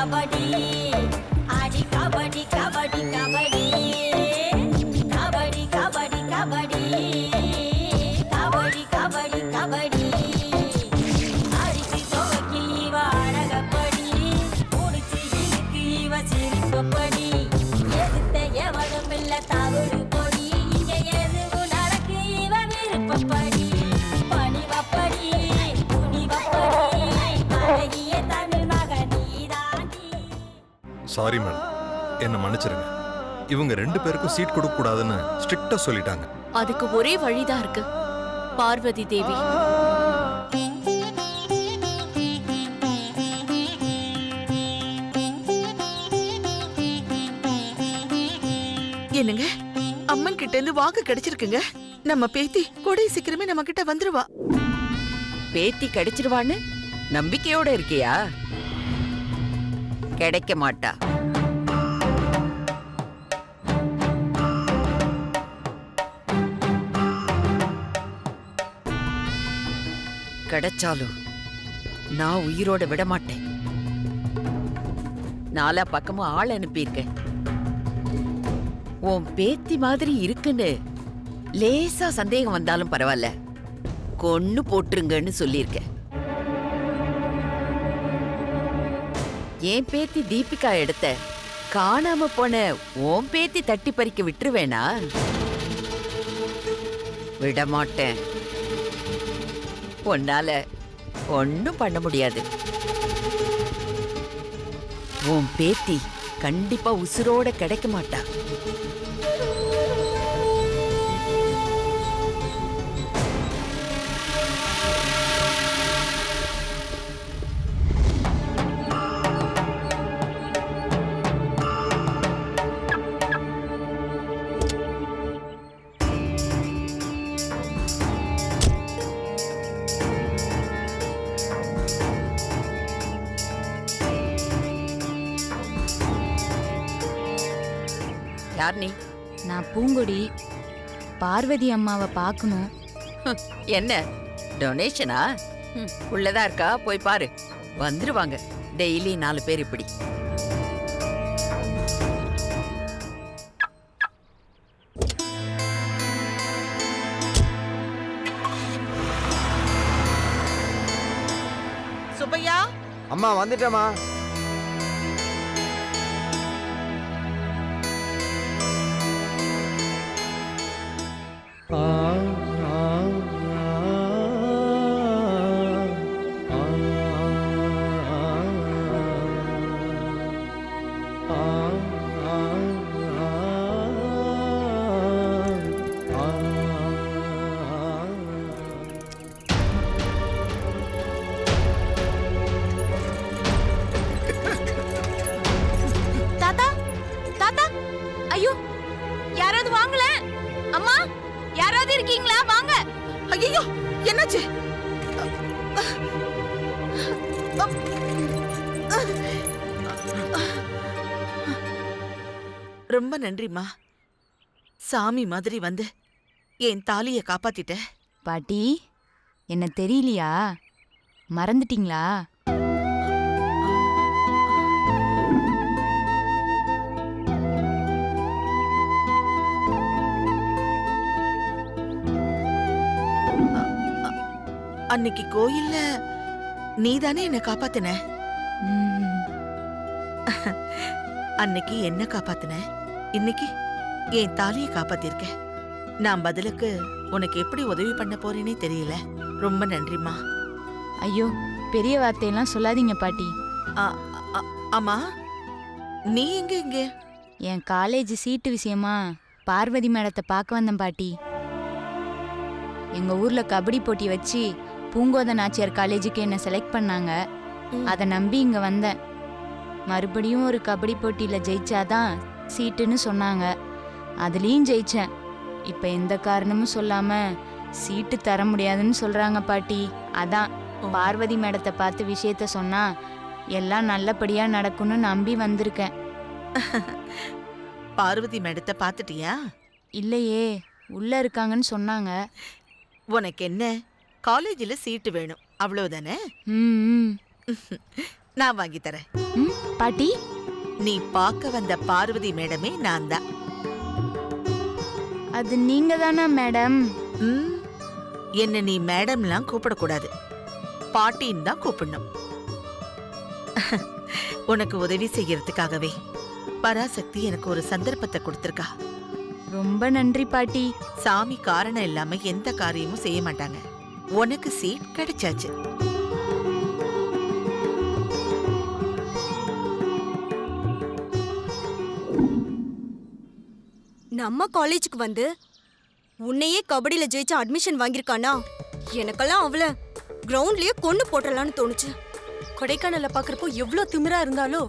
கபடி ஆடி கபடி கபடி கபடி கபடி கபடி கபடி கபடி கபடி கபடி அடிச்சு துவக்கி இவ அழகப்படி முடிச்சு இருக்கு இவ சிரிப்பப்படி எதிர்த்த எவனும் இல்ல தவறு பொடி இங்க எதுவும் நடக்கு இவ விருப்பப்படி பணிவப்படி துணிவப்படி அழகிய தமிழ் மகனீதாண்டி. சாரி மேடம், என்ன மன்னிச்சிருங்க. இவங்க 2 பேருக்கும் சீட் கொடுக்க கூடாதுன்னு ஸ்ட்ரிக்ட்டா சொல்லிட்டாங்க. அதுக்கு ஒரே வழிதான் இருக்கு, பார்வதி தேவி. என்னங்க, அம்மன் கிட்ட இருந்து வாக்கு கிடைச்சிருக்குங்க. நம்ம பேத்தி கூடிய சீக்கிரமே நம்ம கிட்ட வந்துருவா. பேத்தி கிடைச்சிருவான்னு நம்பிக்கையோட இருக்கியா? கிடைக்க மாட்டா. கிடைச்சாலும் நான் உயிரோட விட மாட்டேன். நாலா பக்கமும் ஆள் அனுப்பியிருக்கேன். உன் பேத்தி மாதிரி இருக்குன்னு லேசா சந்தேகம் வந்தாலும் பரவாயில்ல, கொன்னு போட்டுருங்கன்னு சொல்லியிருக்கேன். என் பேத்தி தீபிகா எடுத்த காணாம போன உன் பேத்தி தட்டி பறிக்க விட்டுருவேனா? விடமாட்டேன். உன்னால ஒன்னும் பண்ண முடியாது. உன் பேத்தி கண்டிப்பா உசுரோட கிடைக்க மாட்டா. யார் நீ? நான் பூங்கொடி. பார்வதி அம்மாவை பார்க்கணும். என்ன டொனேஷனா? உள்ளதா இருக்கா, போய் பாரு. வந்துருவாங்க டெய்லி 4 பேர் இப்படி. சுப்பையா, அம்மா வந்துட்டேம்மா. தாத்தா, தாத்தா, ஐயோ, யாராவது வாங்கல. அம்மா, யாராவது இருக்கீங்களா? வாங்க. ஐயோ, என்னாச்சு? ரொம்ப நன்றிம்மா. சாமி மாதிரி வந்து என் தாலிய காப்பாத்திட்ட. பாட்டி, என்ன தெரியலையா? மறந்துட்டீங்களா? அன்னைக்கு கோயில்ல நீதானே என்ன காப்பாத்தின. ம், அன்னைக்கு என்ன காப்பாத்தின, இன்னைக்கு என் தாலிய காப்பாத்திருக்க. நான் பதிலுக்கு உனக்கு எப்படி உதவி பண்ண போறேனே தெரியல. ரொம்ப நன்றிம்மா. ஐயோ, பெரிய வார்த்தையெல்லாம் சொல்லாதீங்க பாட்டி. ஆ- ஆ- ஆமா, நீ எங்க இங்க? என் காலேஜ் சீட்டு விஷயமா பார்வதி மேடத்தை பார்க்க வந்தேன் பாட்டி. எங்க ஊர்ல கபடி போட்டி வச்சு பூங்கோத நாச்சியார் காலேஜுக்கு என்ன செலக்ட் பண்ணாங்க. அதை நம்பி இங்க வந்தேன். மறுபடியும் ஒரு கபடி போட்டியில ஜெயிச்சாதான் சீட்டுன்னு சொன்னாங்க. அதுலயும் ஜெயிச்சேன். இப்ப எந்த காரணமும் சொல்லாம சீட்டு தர முடியாதுன்னு சொல்றாங்க பாட்டி. அதான் பார்வதி மேடத்தை பார்த்து விஷயத்த சொன்னா எல்லாம் நல்லபடியா நடக்கும்னு நம்பி வந்திருக்கேன். பார்வதி மேடத்தை பாத்துட்டியா? இல்லையே, உள்ள இருக்காங்கன்னு சொன்னாங்க. உனக்கு என்ன, காலேஜில் சீட்டு வேணும் அவ்வளவுதானே? ம், நான் வாங்கி தரேன். ம், பாட்டி நீ பார்க்க வந்த பார்வதி மேடமே நான் தான். அது நீங்க தானா மேடம்? ம், என்ன நீ மேடம்லாம் கூப்பிடக்கூடாது, பாட்டின்னு தான் கூப்பிடணும். உனக்கு உதவி செய்யறதுக்காகவே பராசக்தி எனக்கு ஒரு சந்தர்ப்பத்தை கொடுத்திருக்கா. ரொம்ப நன்றி பாட்டி. சாமி காரணம் இல்லாம எந்த காரியமும் செய்ய மாட்டாங்க. உனக்கு சீட் கிடைச்சாச்சு. நம்ம காலேஜுக்கு வந்து உன்னையே கபடியில ஜெயிச்சு அட்மிஷன் வாங்கியிருக்கானா? எனக்கெல்லாம் அவளை கிரவுண்ட்லயே கொண்டு போட்டுடலான்னு தோணுச்சு. கொடைக்கானல்ல பாக்குறப்போ எவ்வளவு திமிரா இருந்தாலோ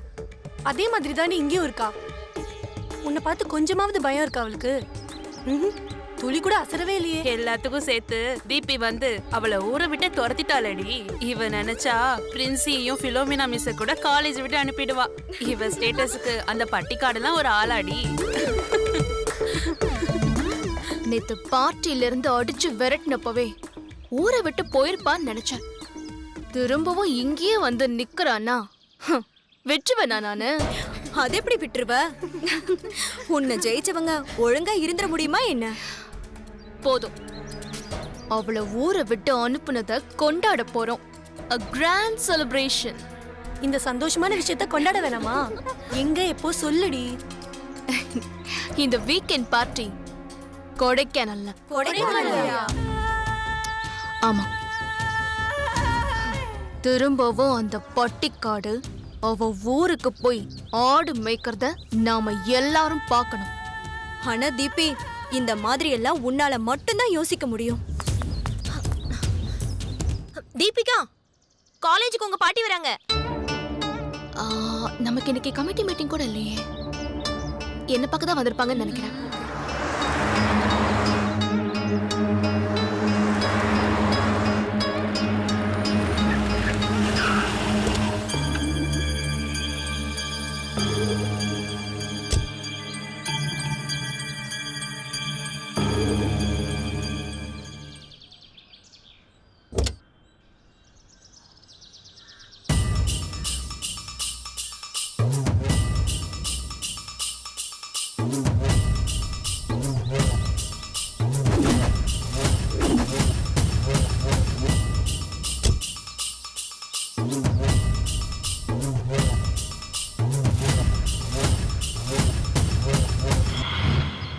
அதே மாதிரி தானே இங்கேயும் இருக்கா. உன்னை பார்த்து கொஞ்சமாவது பயம் இருக்கா அவளுக்கு? ம்ஹும். துளி கூட அசரவே இல்லையே. எல்லாத்துக்கும் சேர்த்து தீபி வந்து அவளை ஊரை விட்டு துரத்திட்டாளடி. இவ நினைச்சா பிரின்சியையும் பிலோமினா மிஸ்ஸ கூட காலேஜ் விட்டு அனுப்பிடுவா. இவ ஸ்டேட்டஸுக்கு அந்த பட்டிக்காடுலாம் ஒரு ஆளாடி. நேத்து பார்ட்டில இருந்து அடிச்சு விரட்டினப்பவே ஊரை விட்டு போயிருப்பான்னு நினைச்சேன். திரும்பவும் இங்கேயே வந்து நிக்கிறானா? வெற்றுவேனா நானு? அது எப்படி விட்டுருவ? உன்னை ஜெயிச்சவங்க ஒழுங்கா இருந்துட முடியுமா என்ன? போதும், அவளை ஊரை விட்டு அனுப்புனத கொண்டாட போறோம். A grand celebration. இந்த சந்தோஷமான விஷயத்த கொண்டாட வேணாமா? எங்க எப்போ சொல்லுடி. இந்த வீக்கெண்ட் பார்ட்டி கொடைக்கானல்ல. கொடைக்கானல்லையா? ஆமா, திரும்பவும் அந்த பட்டிக்காடு அவ ஊருக்கு போய் ஆடு மேய்க்கிறத நாம எல்லாரும் பார்க்கணும். ஆனா தீபி, இந்த மாதிரி எல்லாம் உன்னால மட்டும்தான் யோசிக்க முடியும். தீபிகா, காலேஜுக்கு உங்க பாட்டி வராங்க. நமக்கு இன்னைக்கு கமிட்டி மீட்டிங் கூட இல்லையே. என்ன பக்கம் தான் வந்திருப்பாங்கன்னு நினைக்கிறேன்.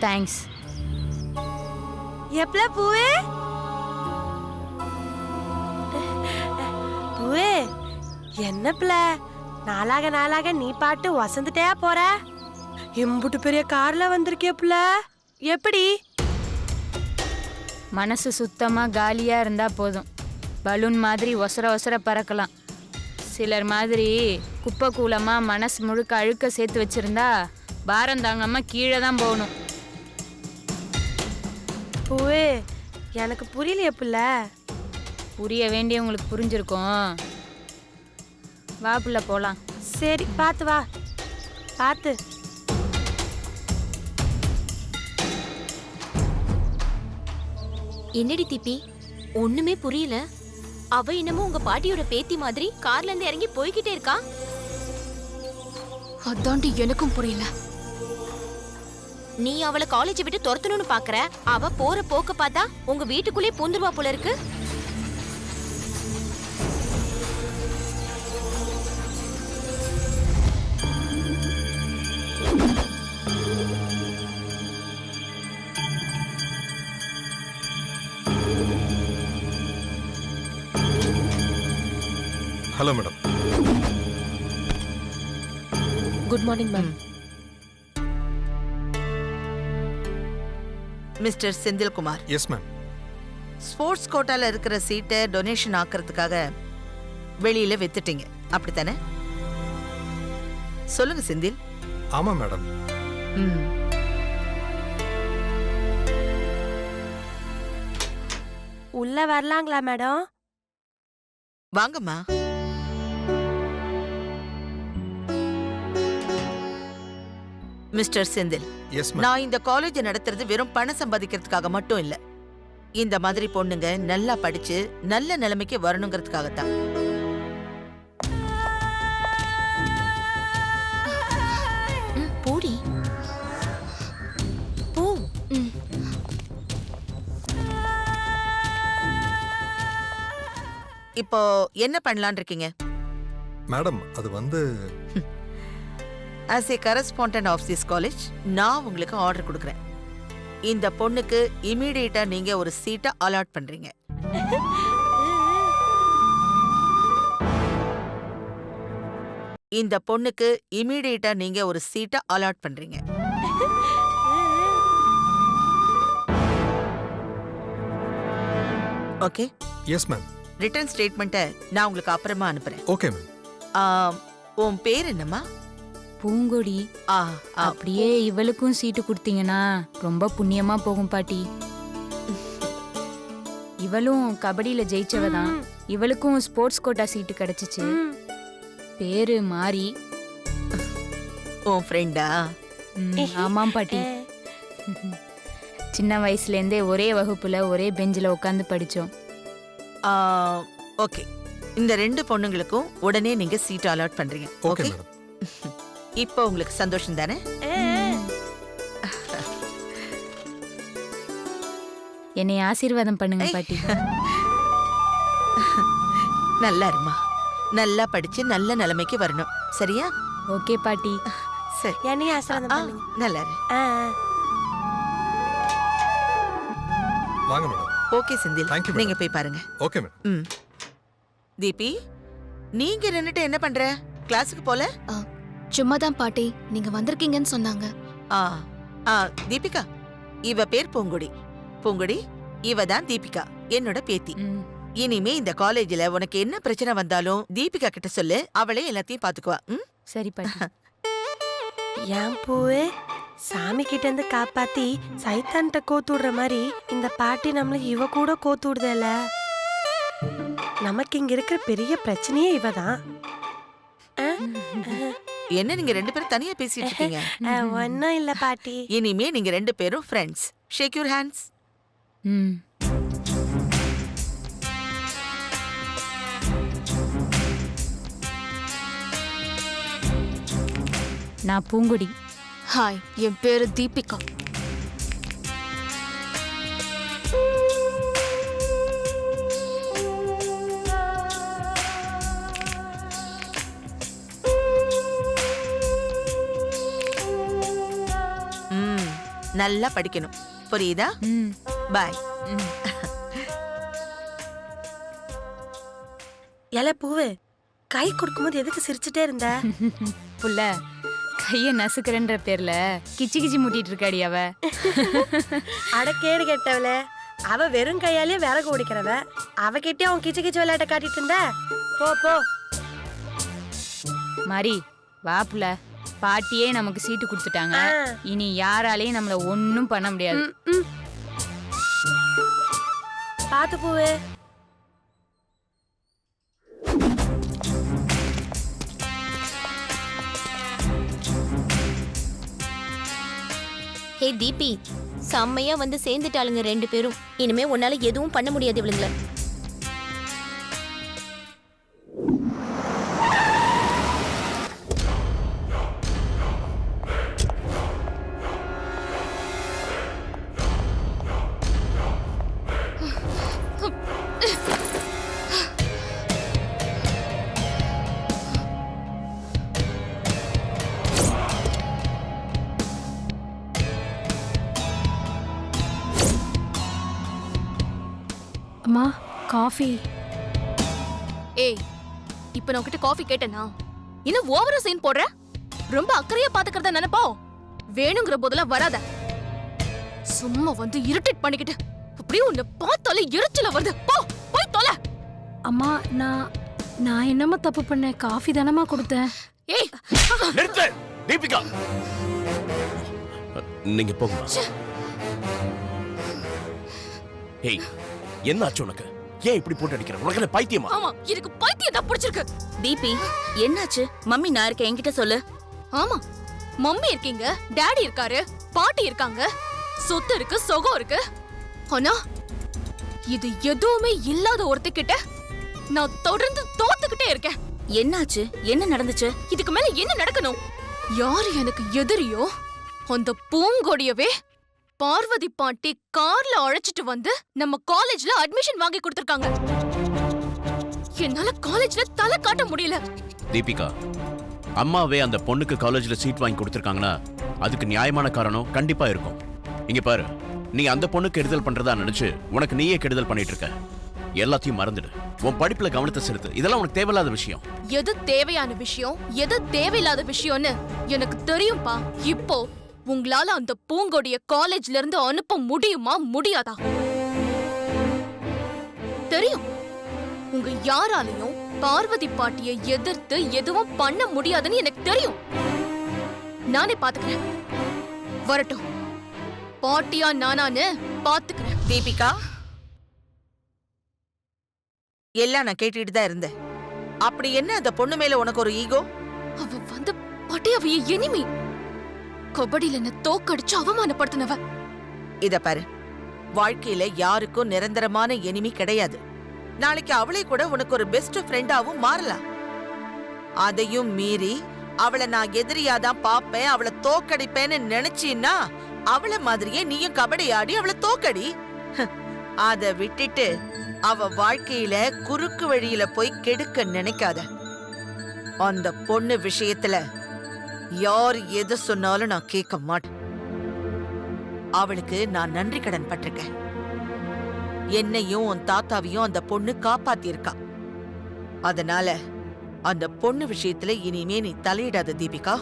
தேங்க்ஸ். எப்பல பூவே? பூவே என்ன பிள்ள, நாளாக நாளாக நீ பாட்டு வசந்துட்டே போற. எம்புட்டு பெரிய கார்ல வந்திருக்கே பிள்ள, எப்படி? மனசு சுத்தமா காலியா இருந்தா போதும். பலூன் மாதிரி ஒசர ஒசர பறக்கலாம். சிலர் மாதிரி குப்பை கூலமா மனசு முழுக்க அழுக்க சேர்த்து வச்சிருந்தா பாரம் தாங்காம கீழே தான் போகணும். பூவே எனக்கு புரியலையே பிள்ள. புரிய வேண்டியவங்களுக்கு புரிஞ்சிருக்கும். வா புள்ள போலாம். சரி பார்த்து வா, பார்த்து. என்னடி தீபி, ஒண்ணுமே புரியல. அவ என்னமோ உங்க பாட்டியோட பேத்தி மாதிரி கார்ல இருந்து இறங்கி போய்கிட்டே இருக்கா. அதாண்டி எனக்கும் புரியல. நீ அவளை காலேஜ் விட்டு துரத்தணும்னு பாக்குற, அவ போற போக்க பார்த்தா உங்க வீட்டுக்குள்ளே பூந்துருவா போல இருக்கு. Hello madam. Good morning ma'am. Mister Senthilkumar, yes ma'am. Sports கோட்டால இருக்கிற சீட்டை டொனேஷன் ஆக்கிறதுக்காக வெளியில வித்துட்டீங்க, அப்படித்தானே? சொல்லுங்க செந்தில். ஆமா மேடம். ம். உள்ள வரலாங்களா மேடம்? வாங்கம்மா. Mister Senthil, yes ma'am. நான் இந்த காலேஜ் நடத்துறது வெறும் பணம் சம்பாதிக்கிறதுக்காக மட்டும் இல்ல. இந்த மாதிரி பொண்ணுங்க நல்லா படிச்சு நல்ல நிலைமைக்கு வரணுங்கிறதுக்காகத்தான். இப்போ என்ன பண்ணலாம்னு இருக்கீங்க? மேடம் அது வந்து as a correspondent of this college நான் உங்களுக்கு ஆர்டர் கொடுக்குறேன். இந்த பொண்ணுக்கு இமீடியட்டா நீங்க ஒரு சீட்டை அலாட் பண்றீங்க. இந்த பொண்ணுக்கு இமீடியட்டா நீங்க ஒரு சீட்டை அலாட் பண்றீங்க. Okay, yes ma'am. ரிட்டர்ன் ஸ்டேட்மெண்ட்டை நான் உங்களுக்கு அப்புறமா அனுப்புறேன். Okay ma'am. உன் பேர் என்னம்மா? பூங்கொடி. ஆ, அப்படியே இவளுக்கும் சீட்டு கொடுத்தீங்கன்னா ரொம்ப புண்ணியமா போகும் பாட்டி. இவளும் கபடியில ஜெயிச்சவ தான். இவளுக்கும் ஸ்போர்ட்ஸ் கோட்டா சீட்டு கிடைச்சிச்சு. பேரு மாறி. உன் ஃப்ரெண்டா? ஆமாம் பாட்டி. சின்ன வயசுல இருந்தே ஒரே வகுப்புல ஒரே பெஞ்சில உட்காந்து படிச்சோம். ஓகே, இந்த 2 பொண்ணுங்களுக்கும் உடனே நீங்க சீட் அலாட் பண்றீங்க. Okay okay, madam. இப்போ உங்களுக்கு சந்தோஷம் தானே? என்னை ஆசீர்வாதம் பண்ணுங்க பாட்டி. நல்லா இருமா, நல்லா படிச்சு நல்ல நிலைமைக்கு வரணும். சரியா? ஓகே பாட்டி. சரி, என்னையும் ஆசீர்வாதம் பண்ணுங்க. நல்லா இரு. வாங்க madam. Okay Senthil, Thank you, madam. நீங்க போய் பாருங்க. Okay madam. ம். தீபி, நீங்க நின்னுட்டு என்ன பண்ற? கிளாஸுக்கு போல? சும்மா தான் பாட்டி, நீங்க வந்திருக்கீங்கன்னு சொன்னாங்க. ஆ ஆ தீபிகா, இவ பேர் பூங்குடி. பூங்குடி, இவ தான் தீபிகா, என்னோட பேத்தி. ம். இனிமே இந்த காலேஜ்ல உனக்கு என்ன பிரச்சனை வந்தாலும் தீபிகா கிட்ட சொல்லு, அவளே எல்லாத்தையும் பாத்துக்குவா. ம்? சரி பாட்டி. என் பூவே சாமி கிட்ட இருந்து காப்பாத்தி சைத்தான்கிட்ட கோத்து விடுற மாதிரி இந்த பாட்டி நம்மள இவ கூட கோத்து விடுதல. நமக்கு இங்க இருக்கிற பெரிய பிரச்சனையே இவதான். என்ன நீங்க 2 பேரும் தனியா பேசிட்டு இருக்கீங்க? ஒன்னும் இல்ல பாட்டி. இனிமே நீங்க 2 பேரும் ஃப்ரெண்ட்ஸ். Shake your hands. ம். நான் பூங்குடி. ஹாய், என் பேரு தீபிகா. ம், நல்லா படிக்கணும், புரியுதா? ம். பாய். ம். எல பூவு, கை கொடுக்கும்போது எதுக்கு சிரிச்சுட்டே இருந்த? புள்ள, கைய நசுக்கிறன்ற பேர்ல கிச்சி கிச்சி முட்டிட்டு இருக்காடி அவ. அடக்கேடு கேட்டவள, அவ வெறும் கையாலே விறகு ஓடிக்கிறவ. அவகிட்டே அவன் கிச்சு கிச்சு விளையாட்ட காட்டிட்டு இருந்த. போ போ. மாறி வா புள்ள. பாட்டியே நமக்கு சீட்டு கொடுத்துட்டாங்க. இனி யாராலையும் நம்மள ஒன்னும் பண்ண முடியாது. பாத்து பூவு. ஹே தீபி, செம்மையா வந்து சேர்ந்துட்டாளுங்க 2 பேரும். இனிமே உன்னால எதுவும் பண்ண முடியாது இவளுங்கள. அம்மா, காஃபி. ஏய், இப்ப நான் உன்கிட்ட காஃபி கேட்டேனா? இன்னும் ஓவரா சீன் போடுற? ரொம்ப அக்கறையா பாத்துக்கிறதா நினைப்போ? வேணுங்கிற போதெல்லாம் வராத. சும்மா வந்து இரிட்டேட் பண்ணிக்கிட்டு அப்படியே உன்னை பார்த்தாலே எரிச்சல வருது. போ, போய் தொலை. அம்மா, நான் என்னம்மா தப்பு பண்ணேன்? காஃபி தானம்மா கொடுத்தேன். ஏய், நிறுத்து தீபிகா, நீங்க போங்க. ஏய், என்ன ஆச்சு உனக்கு? ஏன் இப்படி போட்டு அடிக்கிற? உனக்கு என்ன பைத்தியமா? ஆமா, எனக்கு பைத்தியம் தான் பிடிச்சிருக்கு. தீபி, என்னாச்சு? மம்மி நான் இருக்கேன், என்கிட்ட சொல்லு. ஆமா, மம்மி இருக்கீங்க, டாடி இருக்காரு, பாட்டி இருக்காங்க, சொத்து இருக்கு, சுகம் இருக்கு. ஆனா இது எதுவுமே இல்லாத ஒருத்தகிட்ட நான் தொடர்ந்து தோத்துக்கிட்டே இருக்கேன். என்னாச்சு? என்ன நடந்துச்சு? இதுக்கு மேல என்ன நடக்கணும்? யாரு எனக்கு எதிரியோ அந்த பூங்கொடியவே பார்வதி பாட்டி கார்ல அழைச்சிட்டு வந்து நம்ம காலேஜ்ல அட்மிஷன் வாங்கி கொடுத்திருக்காங்க. என்னால காலேஜ்ல தலை காட்ட முடியல. தீபிகா, அம்மாவே அந்த பொண்ணுக்கு காலேஜ்ல சீட் வாங்கி கொடுத்துருக்காங்கன்னா அதுக்கு நியாயமான காரணம் கண்டிப்பா இருக்கும். இங்க பாரு, நீ அந்த பொண்ணுக்கு கெடுதல் பண்றதா நினைச்சு உனக்கு நீயே கெடுதல் பண்ணிட்டு இருக்க. எல்லாத்தையும் மறந்துடு, உன் படிப்புல கவனத்தை செலுத்து. இதெல்லாம் உனக்கு தேவையில்லாத விஷயம். எது தேவையான விஷயம், எது தேவையில்லாத விஷயம்னு எனக்கு தெரியும்பா. இப்போ உங்களால அந்த பூங்கொடிய காலேஜ்ல இருந்து அனுப்ப முடியுமா முடியாதா? தெரியும். உங்க யாராலையும் பார்வதி பாட்டிய எதிர்த்து எதுவும் பண்ண முடியாதுன்னு எனக்கு தெரியும். நானே பாத்துக்கிறேன். வரட்டும், பாட்டியா நானான்னு பாத்துக்கிறேன். தீபிகா, எல்லாம் நான் கேட்டுட்டு தான் இருந்தேன். அப்படி என்ன அந்த பொண்ணு மேல உனக்கு ஒரு ஈகோ? அவ வந்து பாட்டி அவைய எனிமி. கபடியில என்ன தோக்கடிச்சு அவமானப்படுத்தினவ. இத பாரு, வாழ்க்கையில யாருக்கும் நிரந்தரமான எனிமி கிடையாது. நாளைக்கு அவளை கூட உனக்கு ஒரு பெஸ்ட் ஃப்ரெண்டாவும் மாறலாம். அதையும் மீறி அவளை நான் எதிரியாதான் பாப்பேன், அவளை தோக்கடிப்பேன்னு நினைச்சீன்னா அவளை மாதிரியே நீயும் கபடி ஆடி அவளை தோக்கடி. அத விட்டுட்டு அவ வாழ்க்கையில குறுக்கு வழியில போய் கெடுக்க நினைக்காத. அந்த பொண்ணு விஷயத்துல யார் எது சொன்னாலும் நான் கேட்க மாட்டேன். அவளுக்கு நான் நன்றி கடன் பட்டிருக்கேன். என்னையும் உன் தாத்தாவையும் அந்த பொண்ணு காப்பாத்திருக்கா. அதனால அந்த பொண்ணு விஷயத்துல இனிமே நீ தலையிடாத தீபிகா.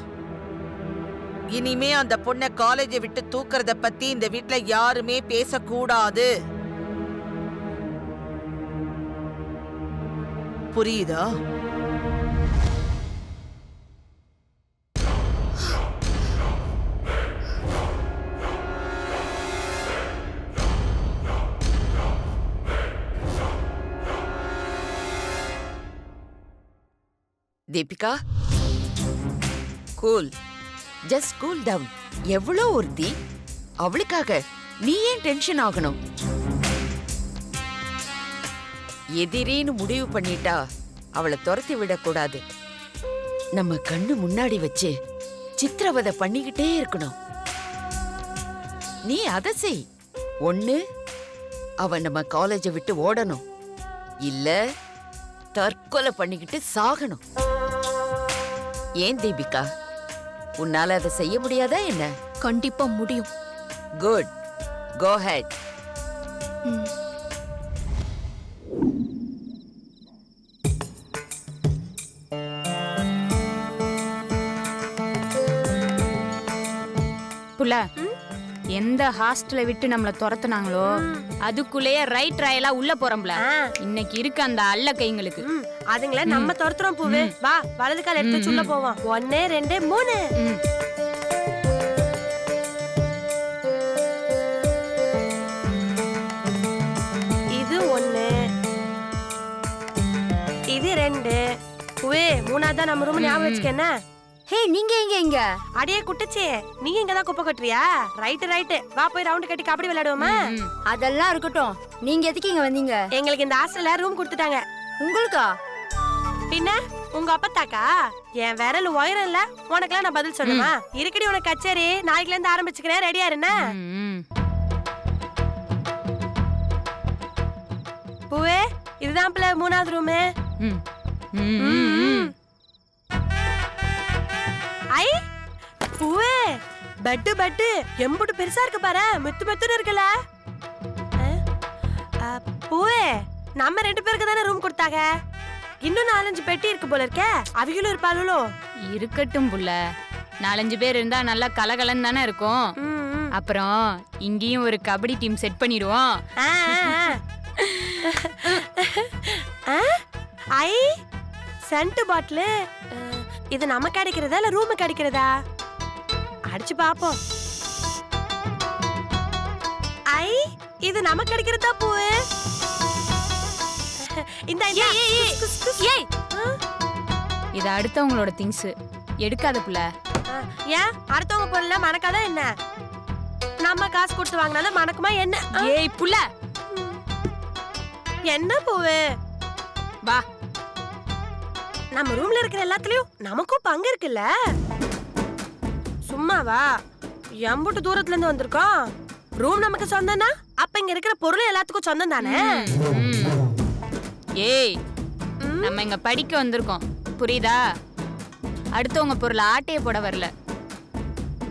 இனிமே அந்த பொண்ணை காலேஜை விட்டு தூக்குறத பத்தி இந்த வீட்ல யாருமே பேசக்கூடாது. புரியுதா? Deepika, cool, just cool down. எவ்வளோ ஒருத்தி, அவளுக்காக நீ ஏன் டென்ஷன் ஆகணும்? எதிரின்னு முடிவு பண்ணிட்டா அவளை துரத்தி விடக்கூடாது. நம்ம கண்ணு முன்னாடி வச்சு சித்திரவதை பண்ணிக்கிட்டே இருக்கணும். நீ அதை செய். ஒண்ணு அவ நம்ம காலேஜை விட்டு ஓடணும், இல்ல தற்கொலை பண்ணிக்கிட்டு சாகணும். ஏன் தீபிகா, உன்னால அதை செய்ய முடியாதா என்ன? கண்டிப்பா முடியும். குட், கோ ஹெட். புள்ள, எந்த ஹாஸ்டலை விட்டு நம்மள துரத்துனாங்களோ அதுக்குள்ளேயே ரைட் ராயலா உள்ள போறோம்ல. இன்னைக்கு இருக்கு அந்த அல்ல கைங்களுக்கு. அதுங்கள நம்ம துரத்துறோம் பூவே. வா, வலது கால் எடுத்து உள்ள போவோம். 1 2 3. இது 1, இது 2. பூவே, மூணாவது நம்ம ரூம் ஞாபகம் வச்சுக்கேன்னா. ஹே, நீங்க எங்க இங்க? அடியே குட்டுச்சே, நீ இங்க தான் குப்பை கட்டுறியா? ரைட். வா, போய் ரவுண்ட் கட்டி கபடி விளையாடுவோமா? அதெல்லாம் இருக்கட்டும். நீங்க எதுக்கு இங்க வந்தீங்க? எங்களுக்கு இந்த ஹாஸ்டல்ல ரூம் கொடுத்துட்டாங்க. உங்களுக்கா? பின்ன உங்க அப்பத்தாக்கா? என் விரல் உயரம் இல்ல, உனக்கெல்லாம் நான் பதில் சொல்லுமா? இருக்கடி உனக்கு கச்சேரி. நாளைக்குல இருந்து ஆரம்பிச்சுக்கிறேன். ரெடியா இருன்னா? பூவே, இதுதான் பிள்ளை மூணாவது ரூமு. ஐ பூவே, பெட்டு எம்புட்டு பெருசா இருக்கு பாரு. மெத்துன்னு இருக்குல்ல. பூவே, நம்ம 2 பேருக்கு தானே ரூம் கொடுத்தாங்க. இன்னும் 4-5 பெட்டி இருக்கு போல இருக்க. அவங்களும் இருப்பாளோ? இருக்கட்டும் புள்ள, 4-5 பேர் இருந்தா நல்லா கலகலன்னு தானே இருக்கும். அப்புறம் இங்கேயும் ஒரு கபடி டீம் செட் பண்ணிடுவோம். ஐ சென்ட் பாட்டில். இது நமக்கு அடிக்கிறதா இல்ல ரூமுக்கு அடிக்கிறதா? அடிச்சு பாப்போம். ஐ, இது நமக்கு அடிக்கிறதா பூவே? இந்த ஏய், இது அடுத்தவங்களோட திங்ஸ், எடுக்காத புள்ள. ஏன் அடுத்தவங்க பொருள்ல மணக்காத என்ன? நம்ம காசு கொடுத்து வாங்கினாலும் மணக்குமா என்ன? ஏய் புள்ள, என்ன பூவே? வா, நம்ம ரூம்ல இருக்கிற எல்லாத்துலயும் நமக்கும் பங்கு இருக்குல்ல. சும்மாவா? எம்புட்டு தூரத்துல இருந்து வந்திருக்கோம். ரூம் நமக்கு சொந்தம்னா அப்ப இங்க இருக்கிற பொருள் எல்லாத்துக்கும் சொந்தம் தானே? ஏய் நம்ம இங்க படிக்க வந்திருக்கோம் புரியுதா? அடுத்தவங்க பொருள் ஆட்டைய போட வரல.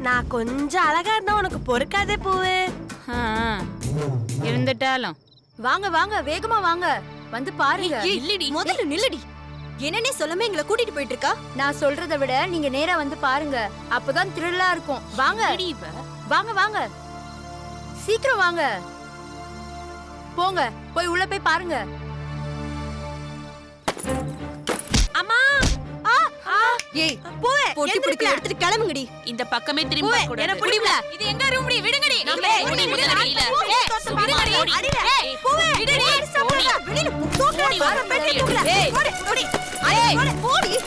நான் கொஞ்சம் அழகா இருந்தா உனக்கு பொறுக்காதே பூவு. ஆ, இருந்துட்டாலும் வாங்க வாங்க வேகமா வாங்க வந்து பாருங்க. இல்லடி முதல்ல நில்லடி. என்னன்னே சொல்லாம எங்களை கூட்டிட்டு போயிட்டு இருக்கா. நான் சொல்றதை விட நீங்க நேரா வந்து பாருங்க, அப்பதான் த்ரில்லா இருக்கும். வாங்க வாங்க வாங்க, சீக்கிரம் வாங்க. போங்க, போய் உள்ள போய் பாருங்க. அம்மா ஏய் பூவே பொட்டி பிடிக்க எடுத்துட்டு கிளம்புங்கடி. இந்த பக்கமே திரும்பி பார்க்க கூடாது. என்ன புடிவல? இது எங்க ரூம்டி? விடுங்கடி. வெளியில தூக்குற வர பெட்டி தூக்குற. ஏய் போடி.